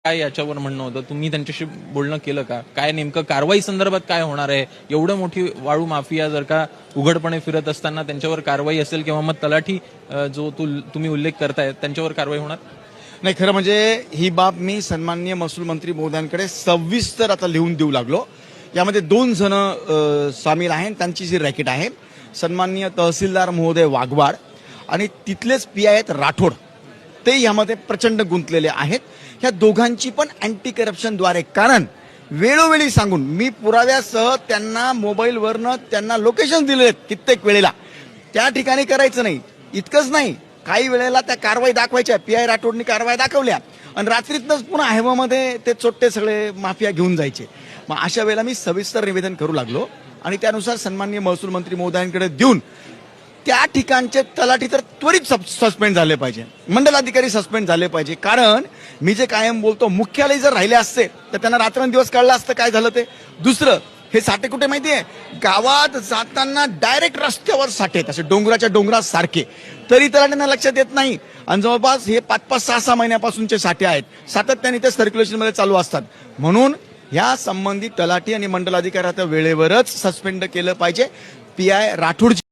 काय याच्यावर म्हणणं होतं? तुम्ही त्यांच्याशी बोलणं केलं का? काय नेमकं कारवाई संदर्भात काय होणार आहे? एवढं मोठी वाळू माफिया जर का उघडपणे फिरत असताना त्यांच्यावर कारवाई असेल किंवा मग तलाठी जो तुम्ही उल्लेख करताय त्यांच्यावर कारवाई होणार? नाही, खरं म्हणजे ही बाब मी सन्माननीय महसूल मंत्री महोदयांकडे सविस्तर आता लिहून देऊ लागलो. यामध्ये 2 जण सामील आहेत. त्यांची जी रॅकेट आहे, सन्माननीय तहसीलदार महोदय वाघवाड आणि तिथलेच पीआय आहेत राठोड, ते यामध्ये प्रचंड गुंतलेले आहेत. ह्या दोघांची पण अँटी करप्शनद्वारे, कारण वेळोवेळी सांगून मी पुराव्यासह त्यांना मोबाईलवरनं त्यांना लोकेशन दिले कित्येक वेळेला, त्या ठिकाणी करायचं नाही. इतकंच नाही, काही वेळेला त्या कारवाई दाखवायच्या, पीआय राठोडनी कारवाई दाखवल्या आणि रात्रीतनंच पुन्हा हेवामध्ये ते चोट्टे सगळे माफिया घेऊन जायचे. मग अशा वेळेला मी सविस्तर निवेदन करू लागलो आणि त्यानुसार सन्माननीय महसूल मंत्री महोदयांकडे देऊन त्या ठिकाणचे तलाठी तर त्वरित सस्पेंड झाले पाहिजे, मंडलाधिकारी सस्पेंड झाले पाहिजे. कारण मी जे कायम बोलतो, मुख्यालय जर राहिले असते तर त्यांना रात्रंदिवस कळलं असतं काय झालं ते. दुसरं, हे साठे कुठे माहितीये? गावात जाताना डायरेक्ट रस्त्यावर साठे आहेत, असे डोंगराच्या डोंगरात सारखे, तरी तलाठ्यांना लक्षात येत नाही. आणि जवळपास हे 5-5, 6-6 महिन्यापासूनचे साठे आहेत, सातत्याने ते सर्क्युलेशनमध्ये चालू असतात. म्हणून या संबंधित तलाठी आणि मंडलाधिकारी आता वेळेवरच सस्पेंड केलं पाहिजे. पीआय राठोड